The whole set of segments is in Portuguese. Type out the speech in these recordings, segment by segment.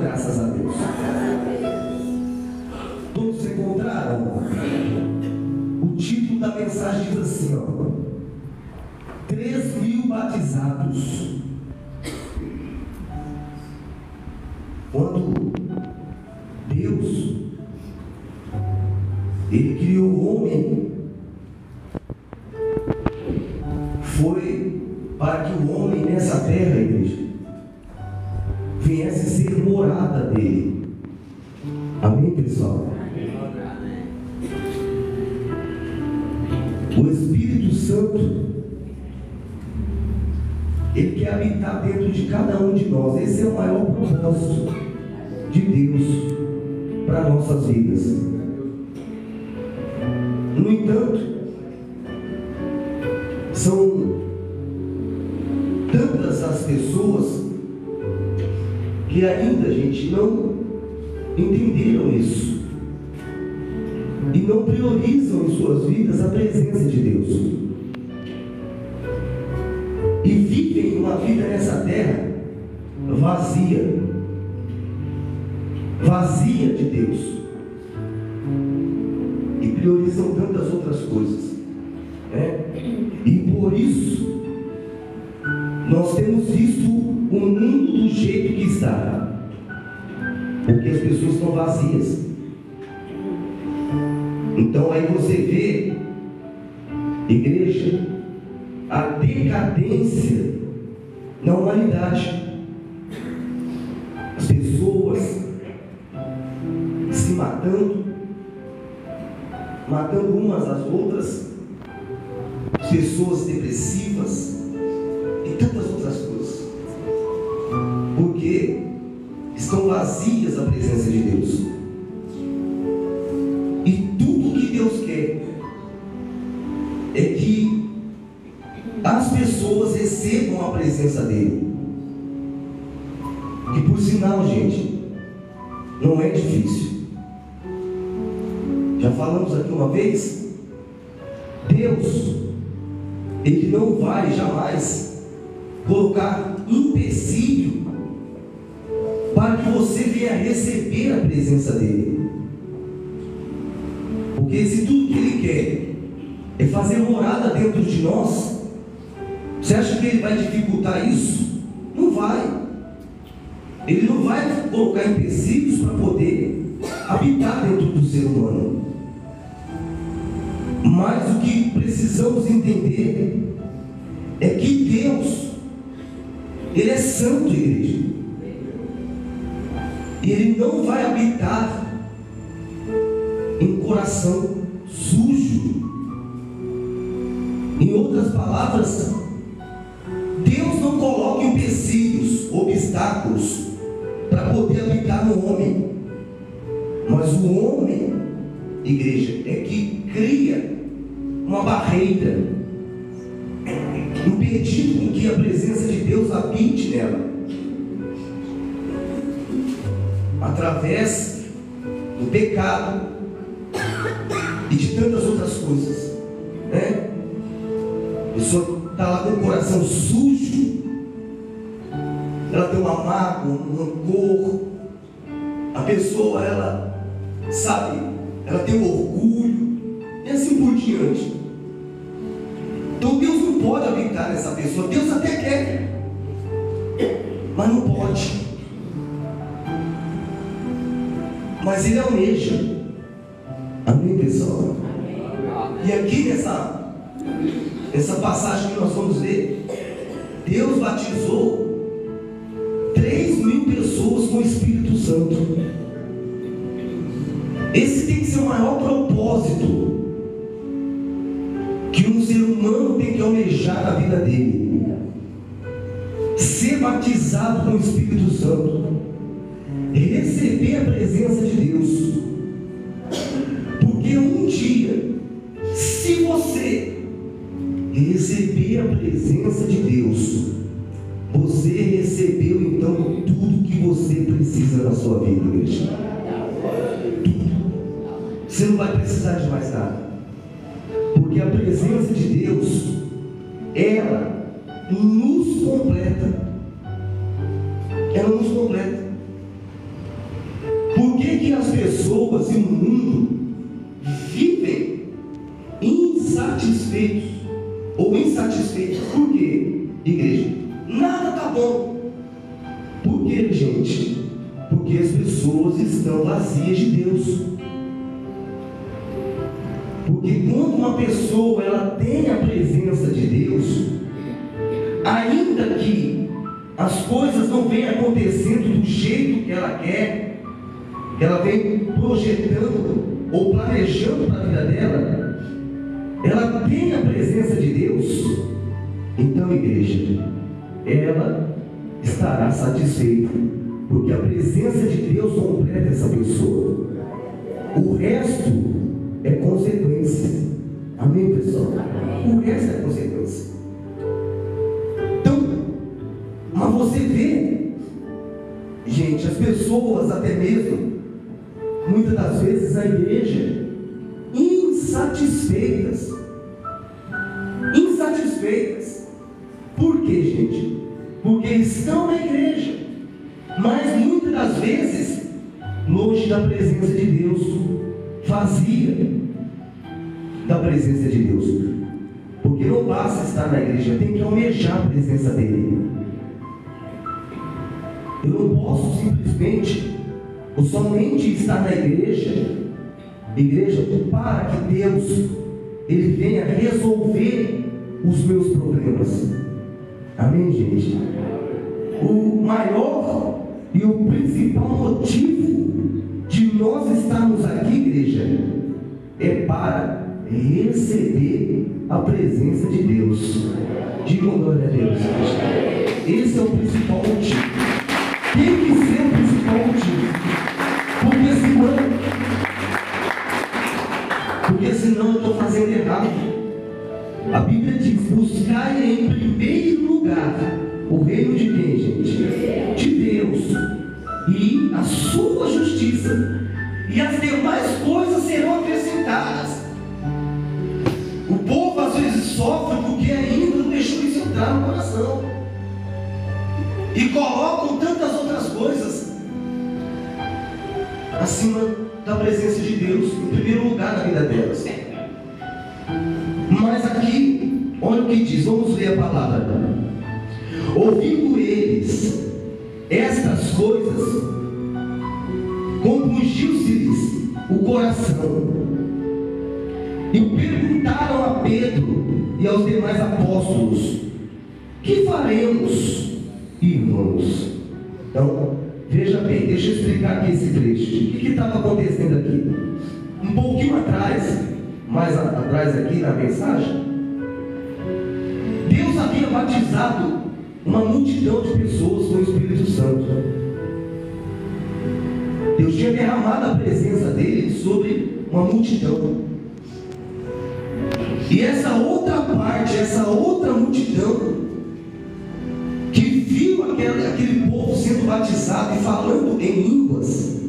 graças a Deus. Todos se encontraram? O título da mensagem diz assim, ó: 3.000 batizados. Quando Deus, Ele criou o homem, foi para que o homem nessa terra, igreja, viesse ser morada dele. Amém, pessoal? O Espírito Santo, Ele quer habitar dentro de cada um de nós. Esse é o maior propósito de Deus para nossas vidas. No entanto, são tantas as pessoas que ainda, gente, não entenderam isso e não priorizam em suas vidas a presença de Deus e vivem uma vida nessa terra vazia de Deus, e priorizam tantas outras coisas, né? E por isso nós temos visto o mundo do jeito que está, porque as pessoas estão vazias. Então aí você vê, igreja, a decadência na humanidade. As pessoas se matando umas às outras, pessoas depressivas e tantas outras coisas, porque estão vazias da presença de Deus. E tudo que Deus quer é que as pessoas recebam a presença dele. E por sinal, gente, não é difícil. Já falamos aqui uma vez, Deus, Ele não vai jamais colocar empecilho para que você venha receber a presença dele. Porque se tudo que Ele quer é fazer morada dentro de nós, você acha que Ele vai dificultar isso? Não vai. Ele não vai colocar empecilhos para poder habitar dentro do ser humano. Mas o que precisamos entender é que Deus, Ele é santo, igreja, e Ele não vai habitar em coração sujo. Em outras palavras, Deus não coloca empecilhos, obstáculos para poder habitar no homem, mas o homem, igreja, é que cria uma barreira, impedindo que a presença de Deus habite nela, através do pecado e de tantas outras coisas, né? A pessoa está lá com o coração sujo, ela tem uma mágoa, um rancor, a pessoa, ela sabe, ela tem um orgulho, e assim por diante. Então Deus não pode habitar nessa pessoa. Deus até quer, mas não pode. Mas Ele almeja. Amém, pessoal? E aqui nessa passagem que nós vamos ler, Deus batizou 3.000 pessoas com o Espírito Santo. Esse tem que ser o maior propósito que um ser humano tem que almejar na vida dele: ser batizado com o Espírito Santo, receber a presença de Deus. Porque um dia, se você receber a presença de Deus, você recebeu então tudo que você precisa na sua vida, igreja. Tudo. Você não vai precisar de mais nada, porque a presença de Deus, ela nos completa. Ela nos completa. mundo vivem insatisfeitos ou insatisfeitos. Por quê, igreja? Nada está bom. Por quê, gente? Porque as pessoas estão vazias de Deus. Porque quando uma pessoa ela tem a presença de Deus, ainda que as coisas não venham acontecendo do jeito que ela quer, que ela vem projetando ou planejando para a vida dela, ela tem a presença de Deus. Então, igreja, ela estará satisfeita, porque a presença de Deus completa essa pessoa. O resto é consequência. Amém, pessoal? O resto é consequência. Então, mas você vê, gente, as pessoas até mesmo, muitas das vezes a igreja, insatisfeitas. Por quê, gente? Porque estão na igreja, mas muitas das vezes longe da presença de Deus, vazia da presença de Deus. Porque não basta estar na igreja, tem que almejar a presença dele. Eu não posso simplesmente ou somente estar na igreja para que Deus ele venha resolver os meus problemas. Amém, gente? O maior e o principal motivo de nós estarmos aqui, igreja, é para receber a presença de Deus. Digam glória a Deus. Esse é o principal motivo. Tem que ser o principal motivo. Porque senão eu estou fazendo errado. A Bíblia diz: buscar em primeiro lugar o reino de quem, gente? De Deus e a sua justiça, e as demais coisas serão acrescentadas. O povo às vezes sofre porque ainda não deixou isso entrar no coração, e colocam tantas outras coisas acima da presença de Deus, em primeiro lugar na vida delas. Mas aqui, olha o que diz, vamos ler a palavra. Ouvindo eles estas coisas, compungiu-se-lhes o coração, e perguntaram a Pedro e aos demais apóstolos: que faremos, irmãos? Então, veja bem, deixa eu explicar aqui esse trecho. O que estava acontecendo aqui? Um pouquinho atrás, mais atrás aqui na mensagem, Deus havia batizado uma multidão de pessoas com o Espírito Santo. Deus tinha derramado a presença dele sobre uma multidão. E essa outra parte, essa outra multidão, que viu aquele povo sendo batizado e falando em línguas,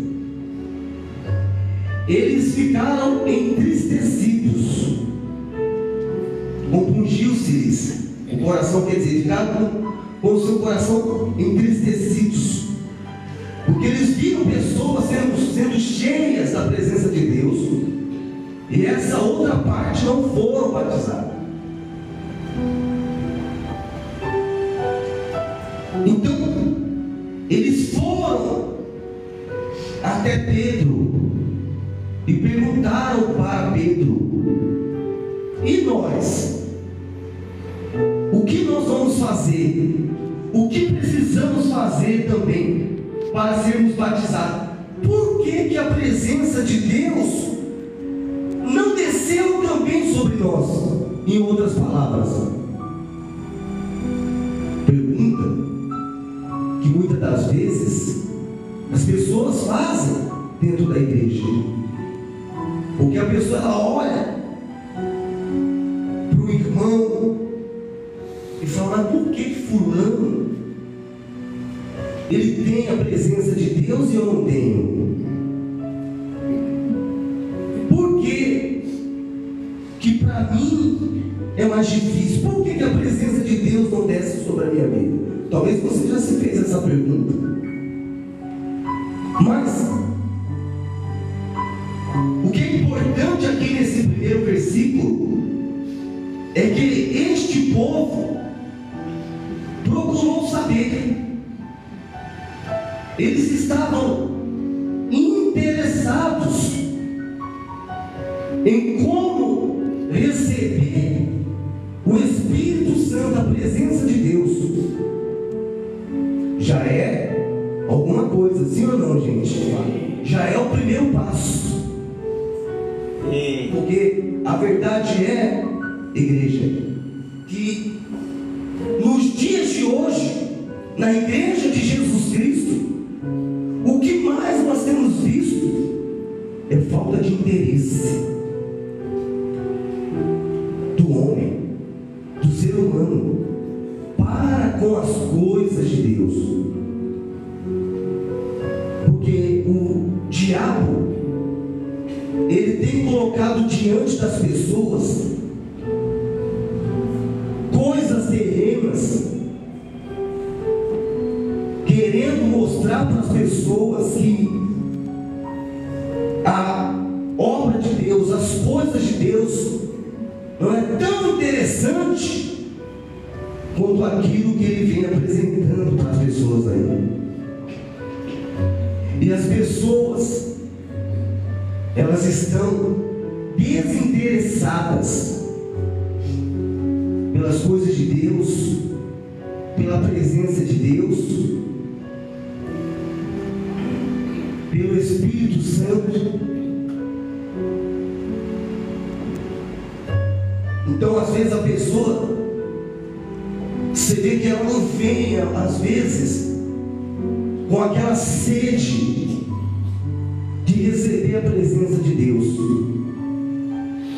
eles ficaram entristecidos, compungiu-se-lhes o coração, quer dizer, ficaram com o seu coração entristecidos, porque eles viram pessoas sendo cheias da presença de Deus, e essa outra parte não foram batizadas. Então, eles foram até Pedro e perguntaram para Pedro: e nós? O que nós vamos fazer? O que precisamos fazer também para sermos batizados? Por que a presença de Deus não desceu também sobre nós? Em outras palavras, pergunta que muitas das vezes as pessoas fazem dentro da igreja, porque a pessoa ela olha para o irmão e fala: mas por que fulano ele tem a presença de Deus e eu não tenho? Por que para mim é mais difícil? Por que a presença de Deus não desce sobre a minha vida? Talvez você já se fez essa pergunta. Mas povo procurou saber. Eles estavam interessados em como receber o Espírito Santo, a presença de Deus. Já é alguma coisa, sim ou não, gente? Já é o primeiro passo. Porque a verdade é, igreja, que nos dias de hoje, na igreja de Jesus Cristo, o que mais nós temos visto é falta de interesse do homem, do ser humano, para com as coisas de Deus. Porque o diabo, ele tem colocado diante das pessoas coisas terrenas, querendo mostrar para as pessoas que a obra de Deus, as coisas de Deus, não é tão interessante quanto aquilo que ele vem apresentando para as pessoas aí. E as pessoas, elas estão desinteressadas pelas coisas de Deus, pela presença de Deus, pelo Espírito Santo. Então, às vezes, a pessoa, você vê que ela não vem, às vezes, com aquela sede de receber a presença de Deus.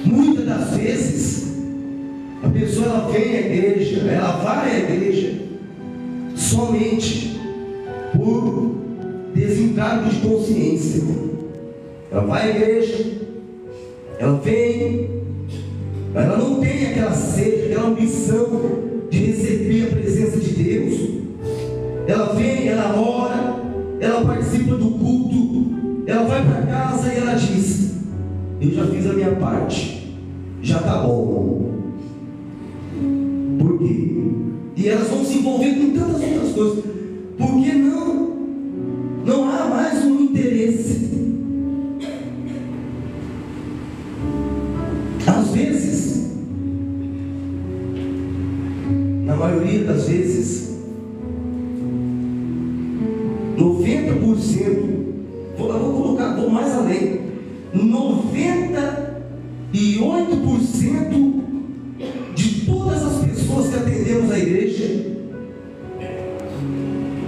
Muitas das vezes, a pessoa, ela vem à igreja, ela vai à igreja somente por desencargo de consciência. Ela vai à igreja, ela vem, ela não tem aquela sede, aquela ambição de receber a presença de Deus. Ela vem, ela ora, ela participa do culto, ela vai para casa e ela diz: eu já fiz a minha parte, já está bom. Por quê? E elas vão se envolver com tantas outras coisas. Por que não há mais um interesse? Às vezes, na maioria das vezes, 90%, vou mais além, 98% de todas as pessoas que atendemos a igreja,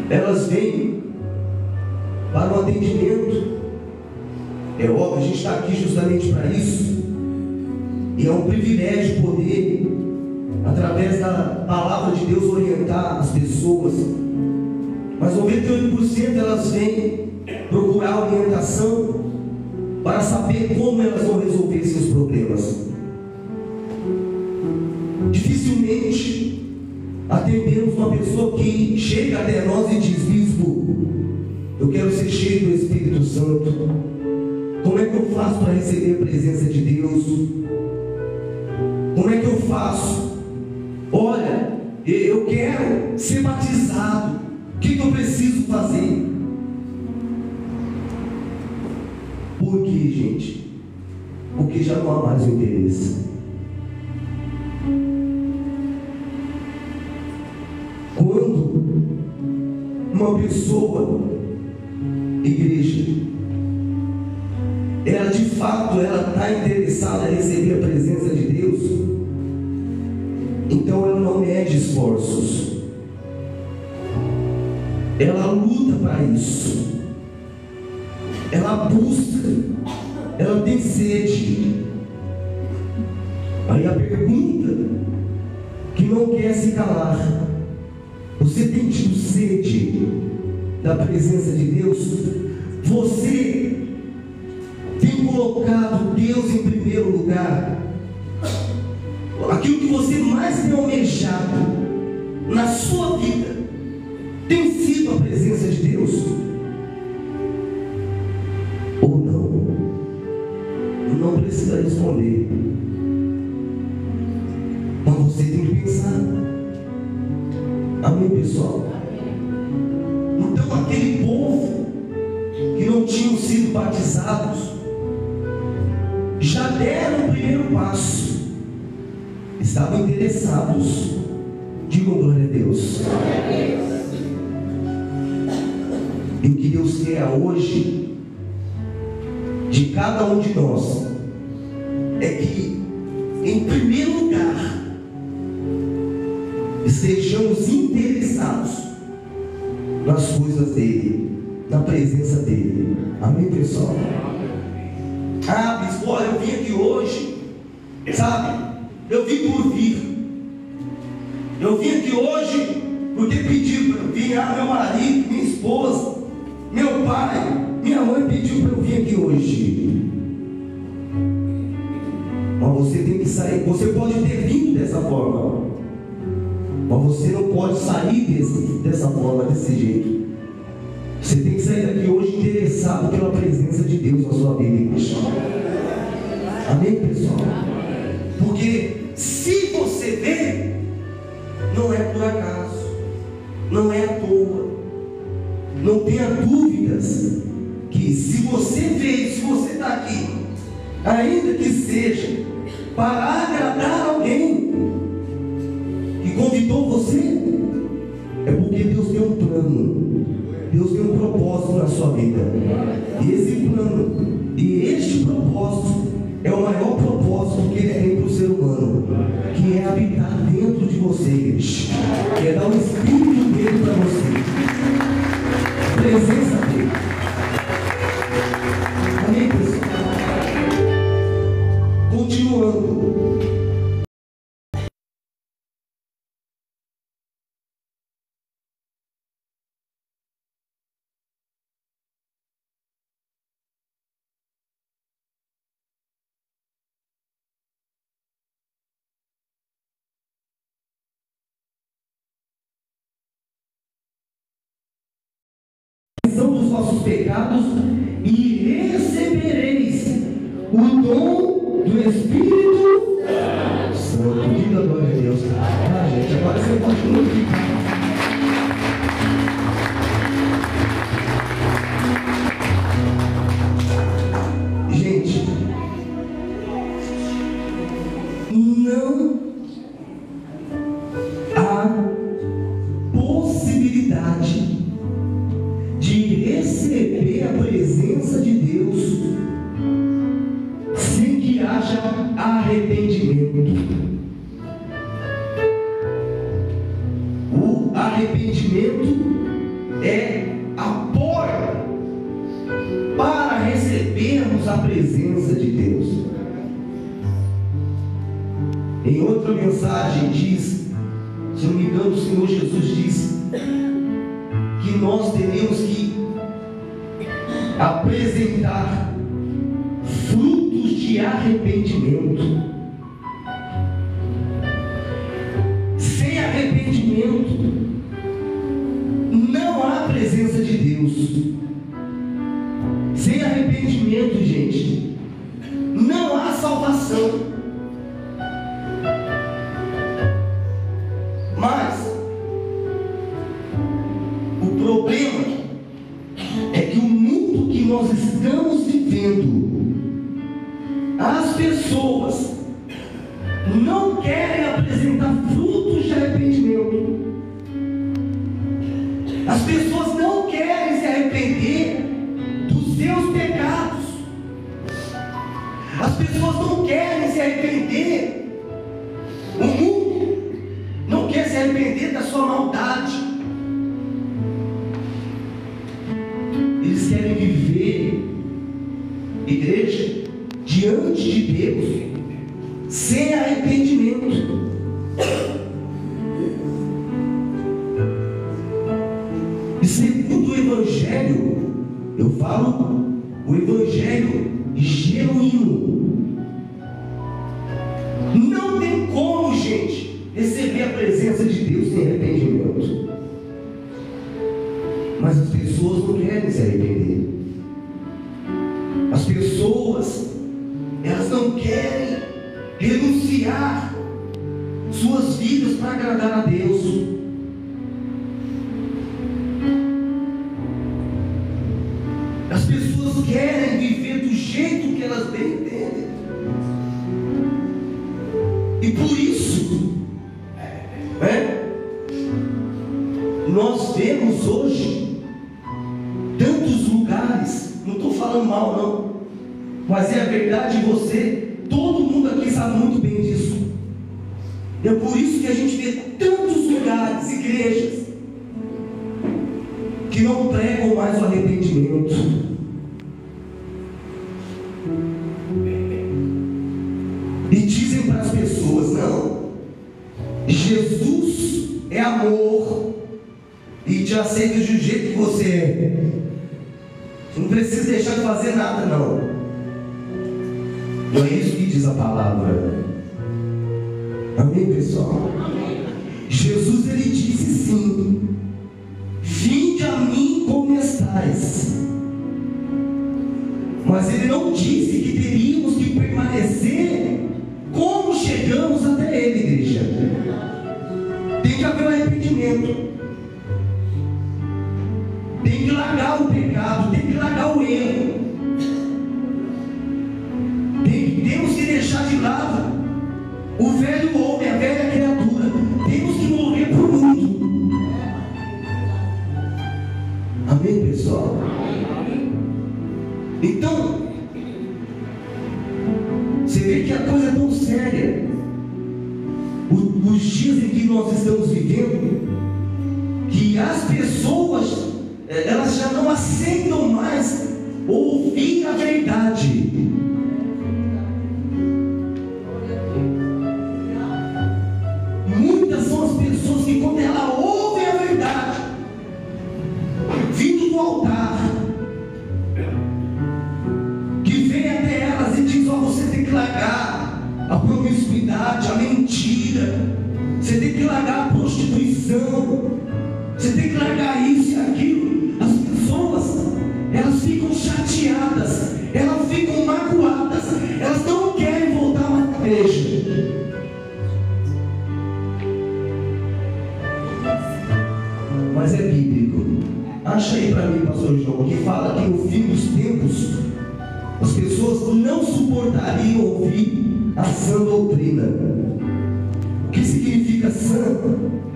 elas vêm para o atendimento. É óbvio, a gente está aqui justamente para isso, e é um privilégio poder, através da palavra de Deus, orientar as pessoas. Mas 98% elas vêm procurar orientação para saber como elas vão resolver seus problemas. Dificilmente atendemos uma pessoa que chega até nós e diz: bispo, eu quero ser cheio do Espírito Santo, como é que eu faço para receber a presença de Deus? Como é que eu faço? Olha, eu quero ser batizado, o que eu preciso fazer? Por quê, gente? Porque já não há mais o interesse. Quando uma pessoa, igreja, ela de fato está interessada em receber a presença de Deus, então ela não mede esforços, ela luta para isso, ela busca, ela tem sede. Aí a pergunta que não quer se calar: você tem tido sede da presença de Deus? Você tem colocado Deus em primeiro lugar? Aquilo que você mais tem almejado na sua vida tem sido a presença de Deus? Ou não? Não precisa responder, mas você tem que pensar. Amém, pessoal? Então, aquele povo que não tinham sido batizados já deram o primeiro passo, estavam interessados. Digam glória a Deus. E o que Deus quer hoje de cada um de nós é que, em primeiro lugar, estejamos interessados nas coisas dele, na presença dele. Amém, pessoal? Ah, bispo, olha, eu vim aqui hoje, sabe? Eu vim por vir. Eu vim aqui hoje porque pediu para eu vir. Ah, meu marido, minha esposa, meu pai, minha mãe pediu para eu vir aqui hoje. Mas você tem que sair. Você pode ter vindo dessa forma, mas você não pode sair dessa forma, desse jeito. Você tem que sair daqui hoje interessado pela presença de Deus na sua vida, igreja. Amém, pessoal? Porque se você vê, não é por acaso, não é à toa. Não tenha dúvidas que se você veio, se você está aqui, ainda que seja para agradar alguém que convidou você, é porque Deus tem um plano, Deus tem um propósito na sua vida. E esse plano e este propósito é o maior propósito que Ele tem para o ser humano, que é habitar dentro de você, igreja. Que é dar o Espírito dele para você, a presença dele. Amém, pessoal? Continuando. Dos vossos pecados e recebereis o dom do Espírito Santo. Diga a glória a Deus. Ah, gente, agora você pode glorificar. Gente, não há possibilidade de receber a presença de Deus sem que haja arrependimento. O arrependimento é a porta para recebermos a presença de Deus. Em outra mensagem diz, se não me engano, o Senhor Jesus disse que nós teremos que apresentar frutos de arrependimento. Sem arrependimento não há presença de Deus. Sem arrependimento, gente, não há salvação. Mas o problema é que o mundo que nós estamos vivendo, as pessoas não querem apresentar frutos de arrependimento. As pessoas não querem se arrepender dos seus pecados. As pessoas não querem se arrepender. O mundo não quer se arrepender da sua maldade. Eles querem viver, igreja, diante de Deus sem arrependimento. E segundo o Evangelho, eu falo o Evangelho genuíno, não tem como, gente, receber a presença de Deus sem arrependimento. Mas as pessoas não querem se arrepender. As pessoas, elas não querem renunciar suas vidas para agradar a Deus. As pessoas querem viver do jeito que elas bem entendem. E por isso, nós vemos hoje tantos lugares, não estou falando mal não, mas é a verdade de você, todo mundo aqui sabe muito bem disso. É por isso que a gente vê tantos lugares, igrejas, que não pregam mais o arrependimento. E dizem para as pessoas: não, Jesus é amor e te aceita do jeito que você é. Você não precisa deixar de fazer nada, não. Não é isso que diz a palavra. Amém, pessoal? Jesus, ele disse sim: vinde a mim como estais. Mas ele não disse que teríamos que permanecer como chegamos até ele, igreja. Tem que haver um arrependimento. Tem que largar o pecado, tem que largar o erro. Temos que deixar de lado o velho homem, a velha criatura. Temos que morrer para o mundo. Amém, pessoal? Então, você vê que a coisa é tão séria. Os dias em que nós estamos vivendo, que as pessoas, elas já não aceitam mais ouvir a verdade. Muitas são as pessoas que, quando ela ouve a verdade, vindo do altar, que vem até elas e diz: ó, você tem que largar a promiscuidade, a mentira, você tem que largar a prostituição, você tem que largar isso e aquilo. As pessoas, elas ficam chateadas, elas ficam magoadas, elas não querem voltar mais à igreja. Mas é bíblico. Acha aí para mim, pastor João, que fala que no fim dos tempos as pessoas não suportariam ouvir a sã doutrina. O que significa sã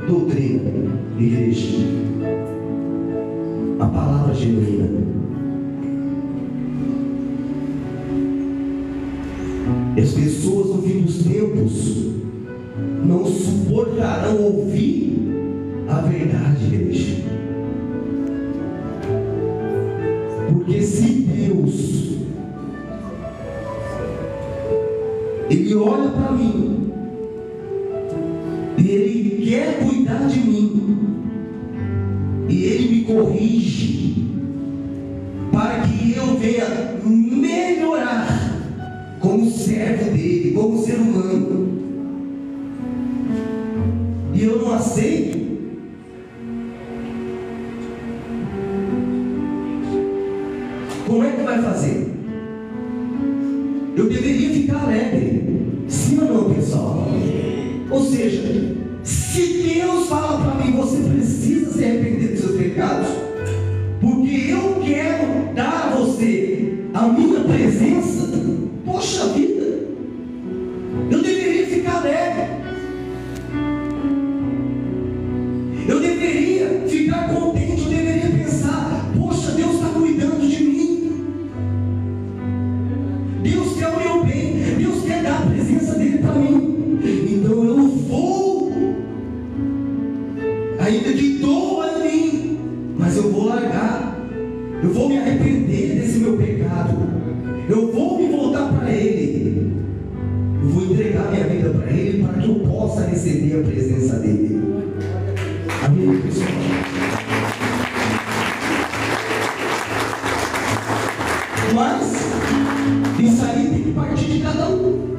doutrina, igreja? A palavra genuína. As pessoas no fim dos tempos não suportarão ouvir a verdade, igreja. Porque se Deus, Ele olha para mim e Ele quer cuidar de mim, e Ele me corrige para que eu venha melhorar como servo dele, como ser humano, e eu não aceito, como é que vai fazer? Eu deveria ficar alegre, sim ou não, pessoal? Ou seja, se Deus fala para mim: você precisa se arrepender dos seus pecados, porque eu quero dar a você a minha presença, poxa vida, eu deveria ficar alegre, eu deveria ficar contente, eu deveria pensar: poxa, Deus está cuidando de mim, Deus quer o meu bem, Deus quer dar a presença dele para mim, então eu vou, ainda que doa em mim, mas eu vou largar, eu vou me arrepender desse meu pecado, eu vou me voltar para Ele, eu vou entregar minha vida para Ele, para que eu possa receber a presença dEle. Amém, pessoal? Mas isso aí tem que partir de cada um.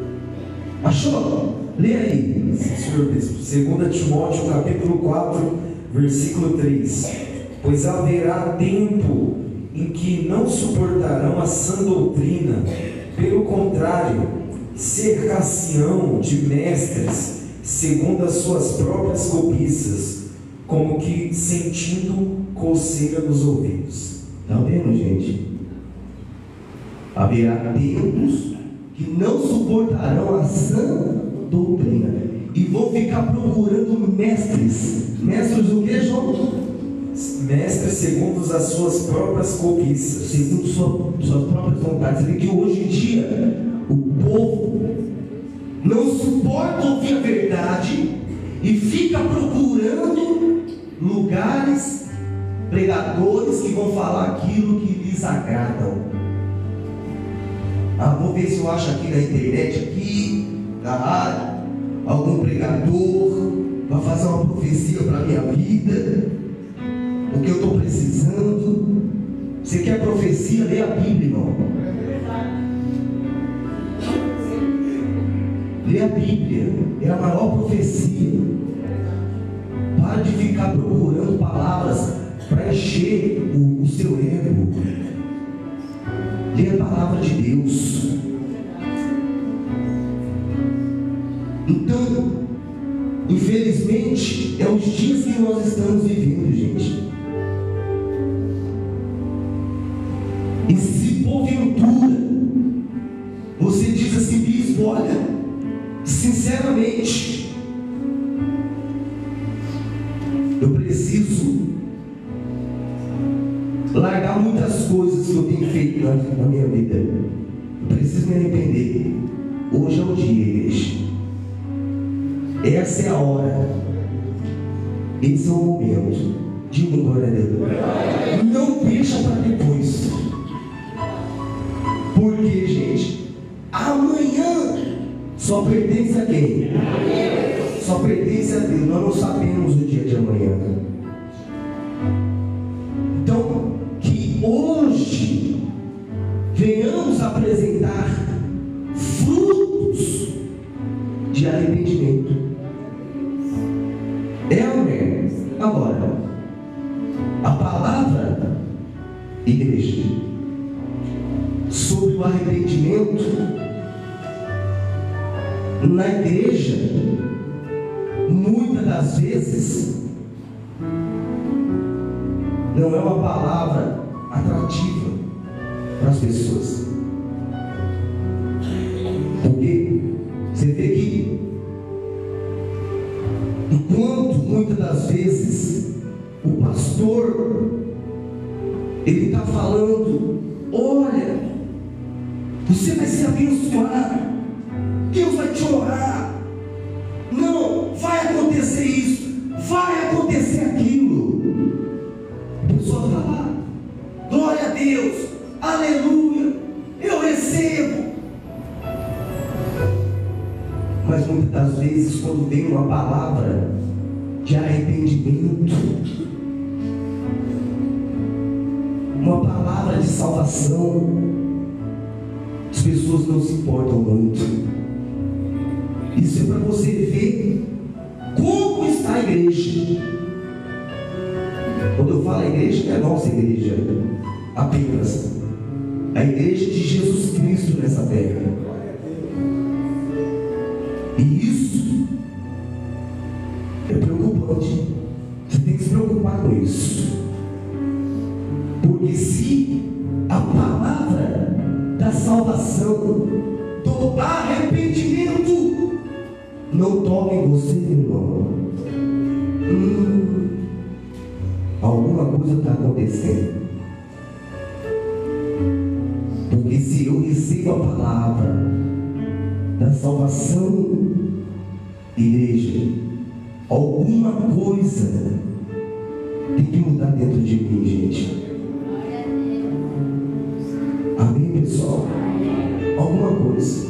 Achou? Lê aí. Senhor Bispo, 2 Timóteo capítulo 4, versículo 3. Pois haverá tempo em que não suportarão a sã doutrina, pelo contrário, cercar-se-ão de mestres, segundo as suas próprias cobiças, como que sentindo coceira nos ouvidos. Está vendo, gente? Haverá tempos que não suportarão a sã doutrina e vão ficar procurando mestres. Mestres o que, João? Mestres segundo as suas próprias cobiças. Segundo suas próprias vontades. Você vê que hoje em dia o povo não suporta ouvir a verdade e fica procurando lugares, pregadores que vão falar aquilo que lhes agradam. Vou ver se eu acho aqui na internet, aqui na rádio, algum pregador vai fazer uma profecia para a minha vida, o que eu estou precisando. Você quer profecia? Lê a Bíblia, irmão. Lê a Bíblia, é a maior profecia. Para de ficar procurando palavras para encher o seu ego. Lê a palavra de Deus. Então, infelizmente, é os dias que nós estamos vivendo, gente. E se porventura você diz assim, bispo, olha, sinceramente, eu preciso largar muitas coisas que eu tenho feito na minha vida. Eu preciso me arrepender. Hoje é o dia, igreja. Essa é a hora. Esse é o momento. Diga glória a Deus. Não deixa para depois. Porque, gente, amanhã só pertence a quem? Só pertence a Deus. Nós não sabemos o dia de amanhã. Então, que hoje venhamos apresentar frutos de arrependimento. Elmer, agora, a palavra, igreja, sobre o arrependimento na igreja, muitas das vezes não é uma palavra atrativa para as pessoas. Porque você vê que enquanto muitas das vezes o pastor ele está falando, olha, você vai ser abençoado, Deus vai te honrar, não, vai acontecer isso, vai acontecer aquilo. A pessoa fala, glória a Deus, aleluia, eu recebo. Mas muitas das vezes, quando vem uma palavra de arrependimento, uma palavra de salvação, as pessoas não se importam muito. Isso é para você ver como está a igreja. Quando eu falo a igreja, não é a nossa igreja apenas, a igreja de Jesus Cristo nessa terra. E isso é preocupante. Você tem que se preocupar com isso. Porque se a palavra da salvação, do arrependimento, não toca em você, meu irmão, alguma coisa está acontecendo. Porque se eu recebo a palavra da salvação, igreja, alguma coisa tem que mudar dentro de mim, gente. Amém, pessoal? Alguma coisa.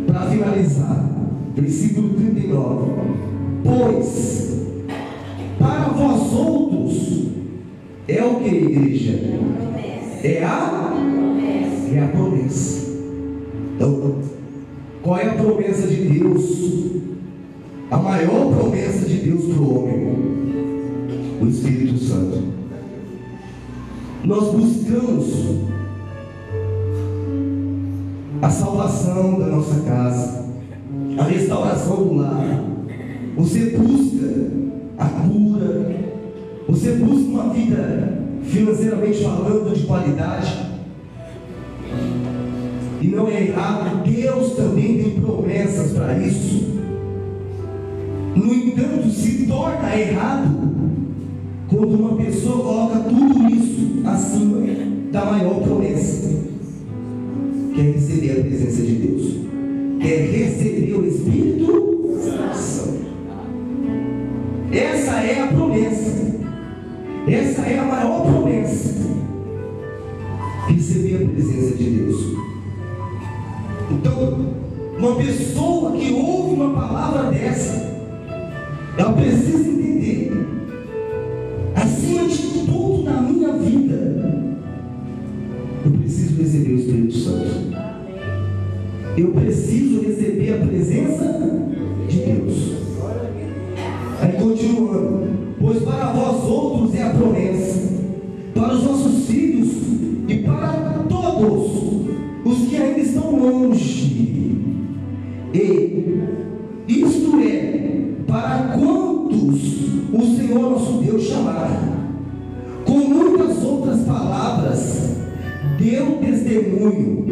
Para finalizar, versículo 39. Pois para vós outros é o que, igreja? É a promessa. Então, qual é a promessa de Deus? A maior promessa de Deus para o homem: o Espírito Santo. Nós buscamos a salvação da nossa casa, a restauração do lar. Você busca a cura, você busca uma vida financeiramente falando de qualidade, e não é errado. Deus também tem promessas para isso. No entanto, se torna errado quando uma pessoa coloca tudo isso acima da maior promessa, que é receber a presença de Deus, que é receber o Espírito Santo. Essa é a promessa, essa é a maior promessa, receber a presença de Deus. Então, uma pessoa que ouve uma palavra dessa, ela precisa entender, acima de tudo na minha vida, eu preciso receber o Espírito Santo. Eu preciso receber a presença de Deus. Aí continuando: pois para vós outros é a promessa, para os nossos filhos e para todos os que ainda estão longe, e isto é, para quantos o Senhor nosso Deus chamar. Com muitas outras palavras deu testemunho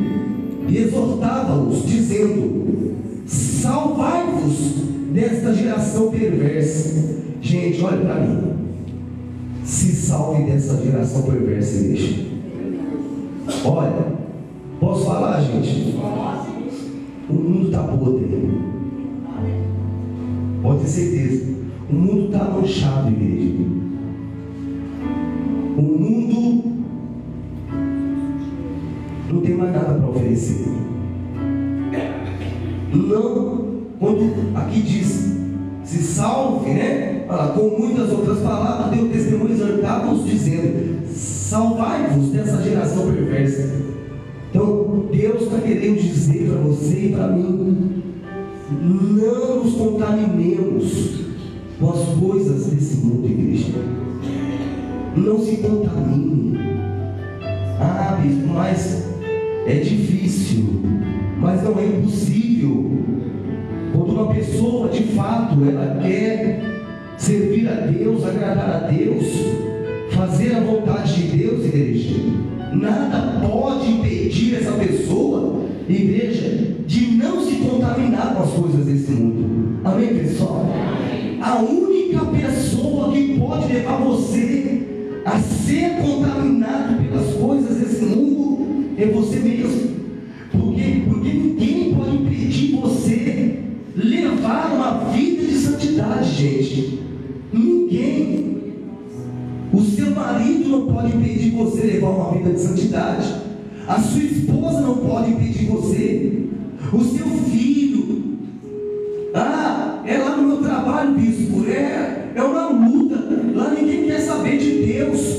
e exortava-os, dizendo: salvai-vos desta geração perversa. Gente, olha para mim, se salve dessa geração perversa, igreja. Olha, posso falar, gente? O mundo está podre, pode ter certeza. O mundo está manchado, igreja. O mundo não tem mais nada para oferecer. Não, quando aqui diz se salve, né? Fala, com muitas outras palavras deu testemunho, exortava-os, dizendo: salvai-vos dessa geração perversa. Então Deus está querendo dizer para você e para mim: não nos contaminemos com as coisas desse mundo, igreja. Não se contamine. Ah, bispo, mas é difícil, mas não é impossível. Quando uma pessoa de fato ela quer servir a Deus, agradar a Deus, fazer a vontade de Deus, igreja, nada pode impedir essa pessoa, igreja, de não se contaminar com as coisas desse mundo. Amém, pessoal? A única pessoa que pode levar você a ser contaminado pelas coisas desse mundo é você mesmo. Porque ninguém pode impedir você levar uma vida de santidade, gente. Ninguém. O seu marido não pode impedir você levar uma vida de santidade. A sua esposa não pode impedir você. O seu filho. Ah, é lá no meu trabalho, bispo. É uma luta. Lá ninguém quer saber de Deus.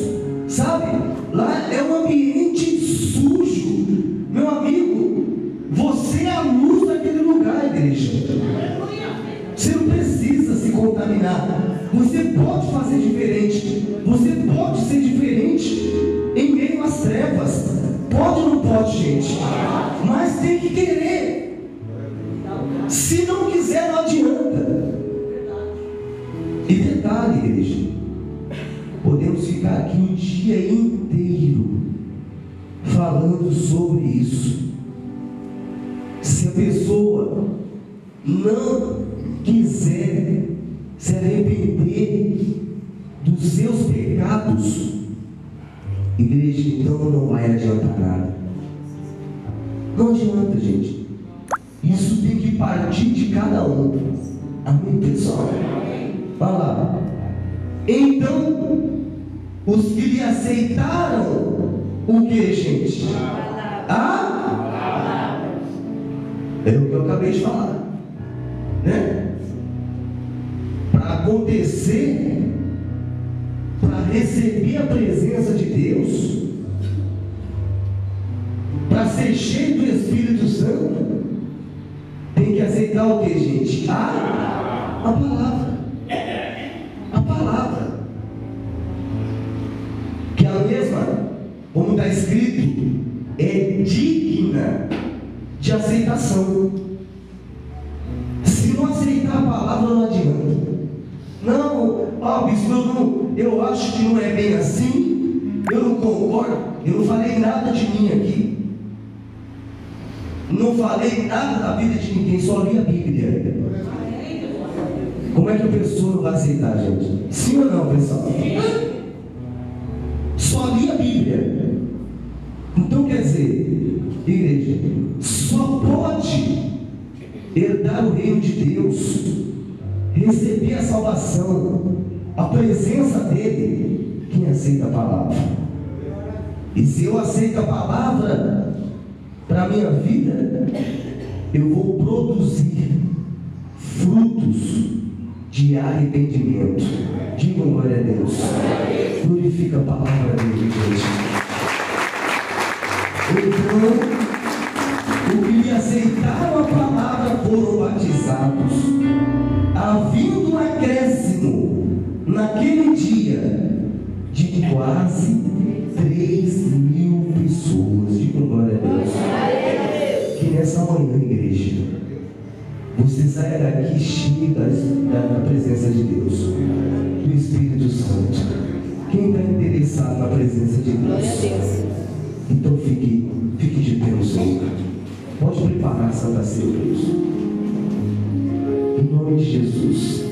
Sabe? Lá é um ambiente sujo. Meu amigo, você é a luz daquele lugar, igreja. Você não precisa se contaminar. Você pode fazer diferente. Você pode ser diferente em meio às trevas. Pode ou não pode, gente? Mas tem que querer. Se não quiser, não adianta. E detalhe, igreja, podemos ficar aqui um dia inteiro falando sobre isso. Se a pessoa não quiser se arrepender dos seus pecados, igreja, então não vai adiantar nada. Não adianta, gente. Isso tem que partir de cada um. Amém, pessoal? Vai lá. Então, os que lhe aceitaram, o que, gente? É o que eu acabei de falar, né? Para acontecer, para receber a presença de Deus, para ser cheio do Espírito Santo, tem que aceitar o que, gente? A palavra. A palavra. Que ela mesma, como está escrito, é digna de aceitação. Se não aceitar a palavra, não adianta. Não, bispo, eu acho que não é bem assim, eu não concordo, eu não falei nada de mim aqui. não falei nada da vida de ninguém, só li a Bíblia. Como é que a pessoa não vai aceitar, gente? Sim ou não, pessoal? Só li a Bíblia. Então quer dizer, igreja, só pode herdar o reino de Deus, receber a salvação, a presença dele, quem aceita a palavra. E se eu aceito a palavra para a minha vida, eu vou produzir frutos de arrependimento. Diga glória a Deus. Glorifica a palavra dele, gente. Então, os que aceitaram a palavra foram batizados, havendo um acréscimo naquele dia de quase 3.000 pessoas. Diga glória a Deus. Que nessa manhã, igreja, você saia daqui cheio da presença de Deus, do Espírito Santo. Quem está interessado na presença de Deus, então fique de pé no Senhor. Pode preparar a Santa Ceia, Deus. Em nome de Jesus.